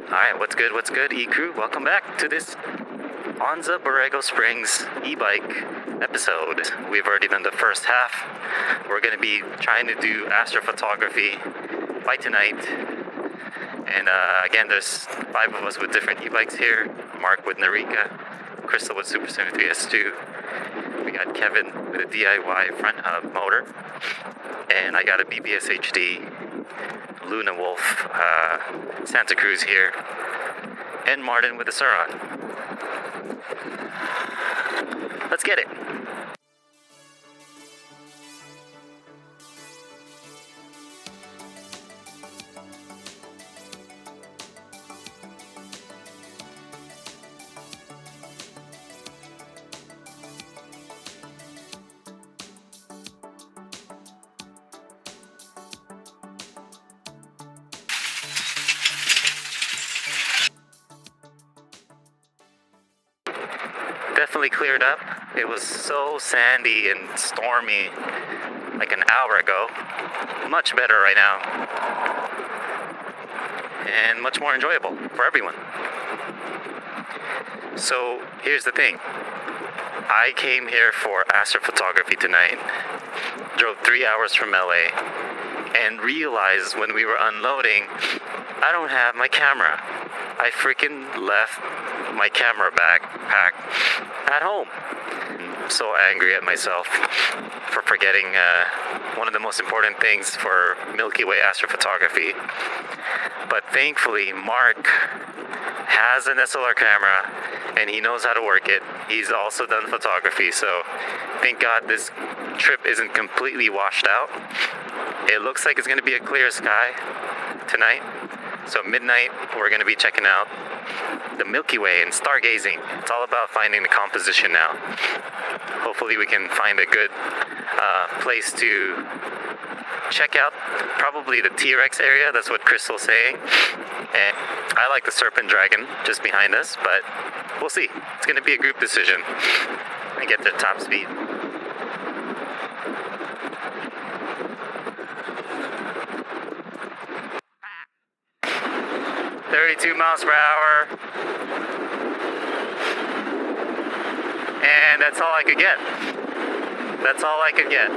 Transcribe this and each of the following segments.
Alright, what's good, E-Crew? Welcome back to this Anza Borrego Springs e-bike episode. We've already done the first half. We're going to be trying to do astrophotography by tonight. And again, there's 5 of us with different e-bikes here. Mark with Narika, Crystal with Super73 S2. We got Kevin with a DIY front hub motor. And I got a BBSHD Luna Wolf Santa Cruz here, and Martin with the Surron. Let's get it. Definitely cleared up. It was so sandy and stormy like an hour ago. Much better right now. And much more enjoyable for everyone. So here's the thing. I came here for astrophotography tonight. Drove 3 hours from LA and realized when we were unloading, I don't have my camera. I freaking left my camera backpack at home. I'm so angry at myself for forgetting one of the most important things for Milky Way astrophotography. But thankfully, Mark has an SLR camera and he knows how to work it. He's also done photography, so thank God this trip isn't completely washed out. It looks like it's going to be a clear sky tonight. So midnight, we're going to be checking out the Milky Way and stargazing. It's all about finding the composition now. Hopefully we can find a good place to check out probably the T-Rex area. That's what Crystal's saying. And I like the Serpent Dragon just behind us, but we'll see. It's going to be a group decision and get to top speed. 32 miles per hour. And that's all I could get. That's all I could get.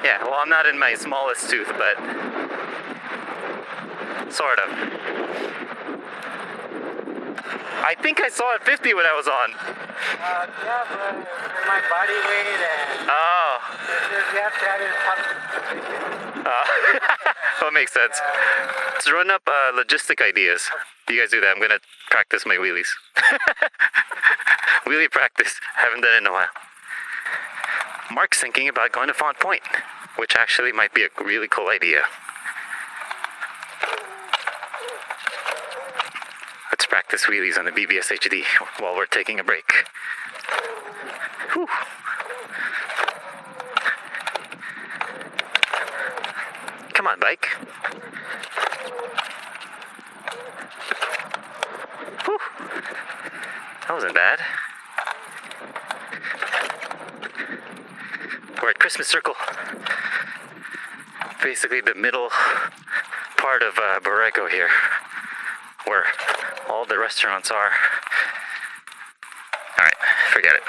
Yeah, well, I'm not in my smallest tooth, but sort of. I think I saw it 50 when I was on. Yeah, but in my body weight and... Oh. You have to have it That makes sense. Let's run up logistic ideas. You guys do that. I'm going to practice my wheelies. Wheelie practice. Haven't done it in a while. Mark's thinking about going to Font Point, which actually might be a really cool idea. Let's practice wheelies on the BBSHD while we're taking a break. Whew. Come on, bike. Whew. That wasn't bad. We're at Christmas Circle. Basically the middle part of Borrego here, where all the restaurants are. Alright, forget it.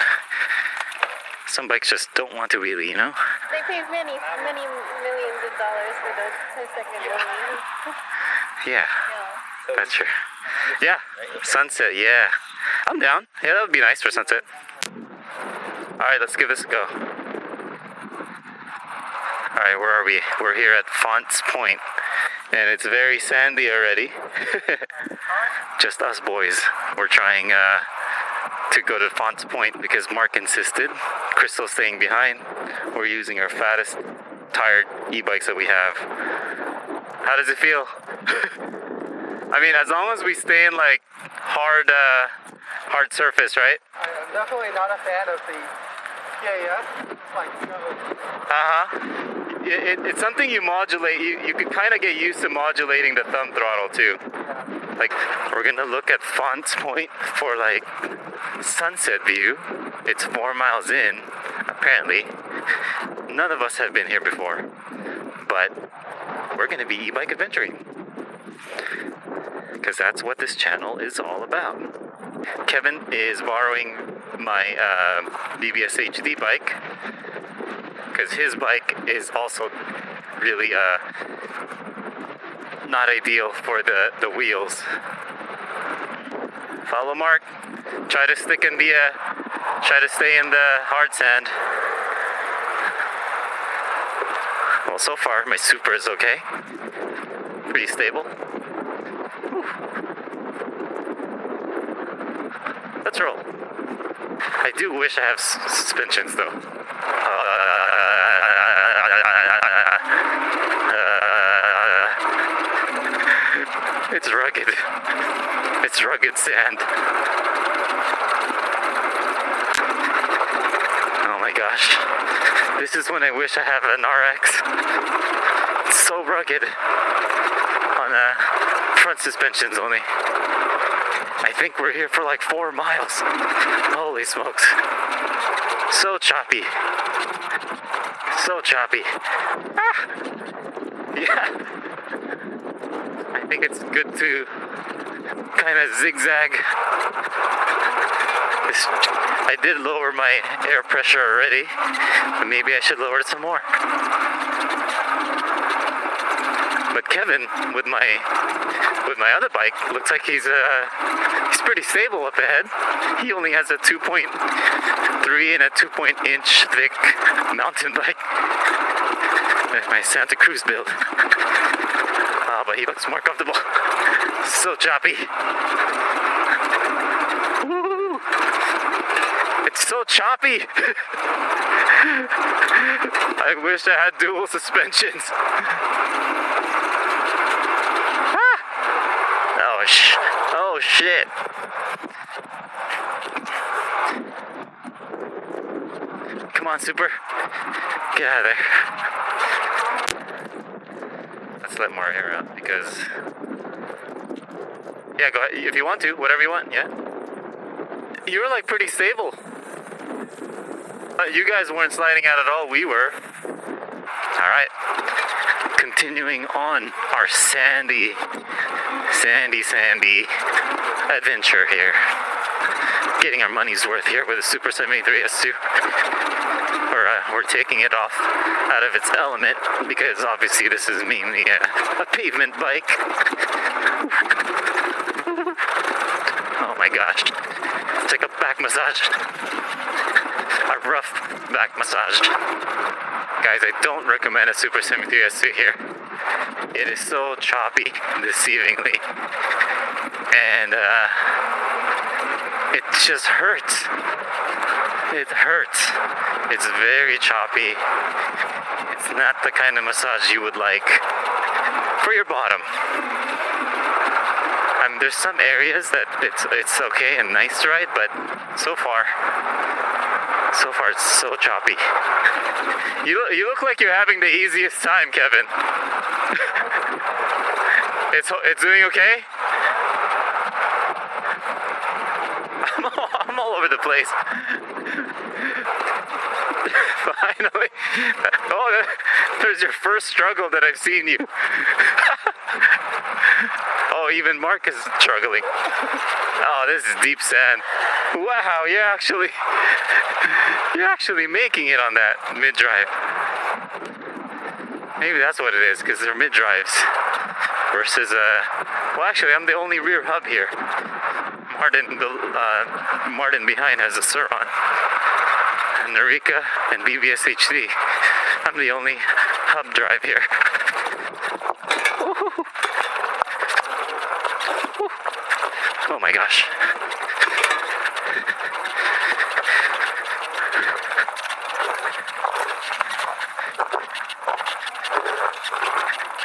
Some bikes just don't want to wheelie, you know? They pay many millions of dollars for those 10-second wheelies. Yeah, that's true. Yeah, sunset, yeah. I'm down. Yeah, that would be nice for sunset. Alright, let's give this a go. Alright, where are we? We're here at Fonts Point. And it's very sandy already. Just us boys. We're trying to go to Fonts Point because Mark insisted. Crystal's staying behind. We're using our fattest tired e-bikes that we have. How does it feel? I mean, as long as we stay in like hard surface, right? I'm definitely not a fan of the It's something you modulate. You could kind of get used to modulating the thumb throttle too. Like, we're gonna look at Fonts Point for like sunset view. It's 4 miles in, apparently. None of us have been here before, but we're going to be e-bike adventuring. Because that's what this channel is all about. Kevin is borrowing my BBSHD bike, because his bike is also really not ideal for the wheels. Follow Mark. Try to stay in the hard sand. Well, so far my Super is okay. Pretty stable. Whew. Let's roll. I do wish I have suspensions though. It's rugged. It's rugged sand. Oh my gosh. This is when I wish I have an RX. It's so rugged on front suspensions only. I think we're here for like 4 miles. Holy smokes. So choppy. So choppy. Ah! Yeah. I think it's good to kind of zigzag. I did lower my air pressure already, but maybe I should lower it some more. But Kevin, with my other bike, looks like he's pretty stable up ahead. He only has a 2.3 and a 2-inch thick mountain bike. That's my Santa Cruz build. Oh, but he looks more comfortable. So choppy. Woo! It's so choppy. I wish I had dual suspensions. Oh shit. Come on, Super. Get out of there. Let's let more air out because... Yeah, go ahead. If you want to, whatever you want, yeah. You were like pretty stable. You guys weren't sliding out at all, we were. Alright. Continuing on our sandy adventure here. Getting our money's worth here with a Super73 S2. We're taking it off out of its element because obviously this is mainly a pavement bike. Oh my gosh. It's like a back massage. A rough back massage. Guys, I don't recommend a Super73 S2 here. It is so choppy, deceivingly. And it just hurts. It hurts. It's very choppy. It's not the kind of massage you would like for your bottom. There's some areas that it's okay and nice to ride, but so far it's so choppy. You look like you're having the easiest time, Kevin. It's doing okay? I'm all over the place. Finally. Oh, there's your first struggle that I've seen you. Oh, even Mark is struggling. Oh, this is deep sand. Wow, you're actually making it on that mid-drive. Maybe that's what it is, because they're mid-drives versus well, actually, I'm the only rear hub here. Martin behind has a surron. And Narika and BBSHD. I'm the only hub drive here. Oh my gosh.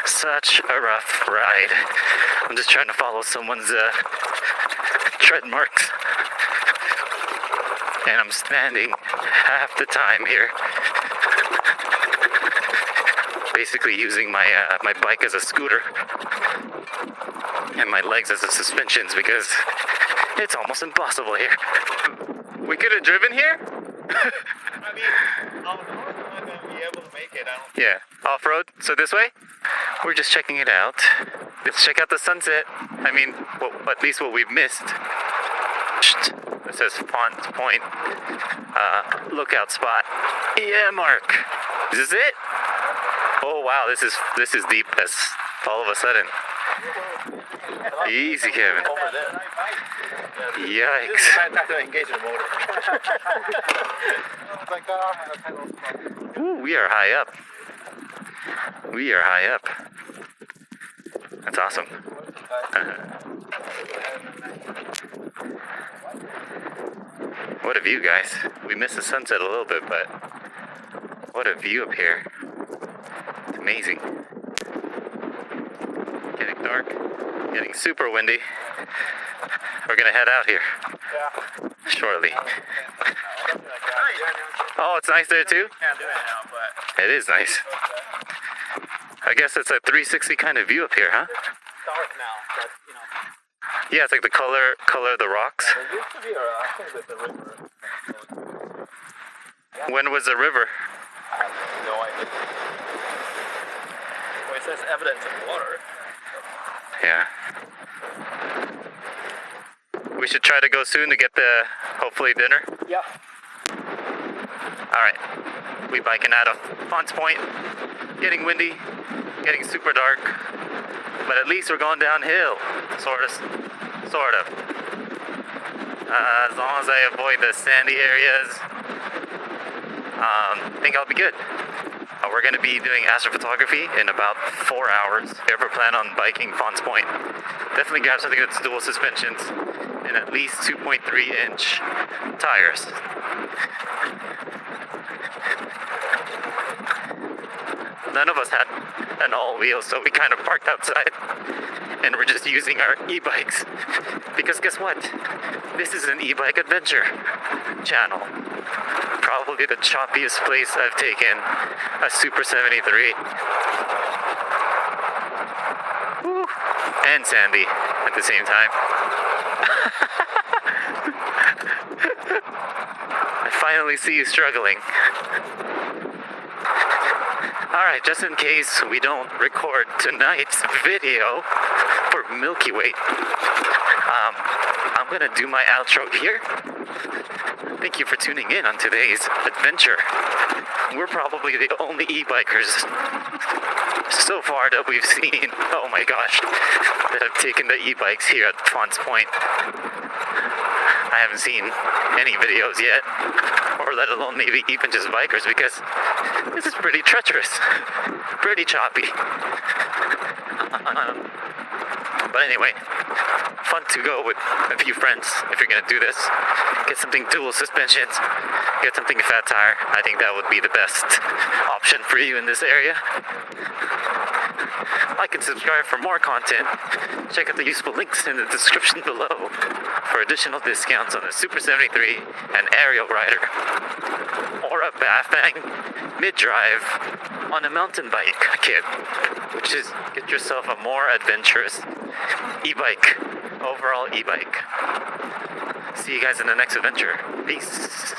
Such a rough ride. I'm just trying to follow someone's tread marks. And I'm standing half the time here. Basically using my my bike as a scooter. And my legs as the suspensions because it's almost impossible here. We could have driven here? I mean, I'm not gonna be able to make it. I don't. Yeah, off-road. So this way? We're just checking it out. Let's check out the sunset. I mean, well, at least what we've missed. It says Font Point lookout spot. Yeah, Mark. Is this it? Oh wow, this is deep as all of a sudden. Easy, Kevin. Over there. Yikes. This is not to engage the motor. Ooh, we are high up. We are high up. That's awesome. What a view, guys. We missed the sunset a little bit, but what a view up here. It's amazing. Getting dark, getting super windy. We're gonna head out here shortly. Oh, it's nice there too? Can't do it now, but It is nice. I guess it's a 360 kind of view up here, huh? dark now. But you know, Yeah, it's like the color of the rocks. there used to be I think there's a river. When was the river? I have no idea. Well, it says evidence of water. Yeah. We should try to go soon to get the, hopefully, dinner. Yeah. Alright. We biking out of Fonts Point. Getting windy. Getting super dark. But at least we're going downhill. Sort of. As long as I avoid the sandy areas, I think I'll be good. We're going to be doing astrophotography in about 4 hours. If you ever plan on biking Fonts Point, definitely grab something that's dual suspensions and at least 2.3-inch tires. None of us had an all-wheel, so we kind of parked outside and we're just using our e-bikes. Because guess what? This is an e-bike adventure channel. Probably the choppiest place I've taken a Super73. Woo. And Sandy at the same time. I finally see you struggling. Alright, just in case we don't record tonight's video for Milky Way, I'm gonna do my outro here. Thank you for tuning in on today's adventure. We're probably the only e-bikers so far that we've seen, oh my gosh, that have taken the e-bikes here at Fonts Point. I haven't seen any videos yet, or let alone maybe even just bikers, because this is pretty treacherous, pretty choppy. But anyway, fun to go with a few friends if you're gonna do this. Get something dual suspensions, get something fat tire. I think that would be the best option for you in this area. Like and subscribe for more content. Check out the useful links in the description below for additional discounts on the Super73 and arielrider, or a bafang mid-drive on a mountain bike kit, which is get yourself a more adventurous e-bike, overall e-bike. See you guys in the next adventure. Peace.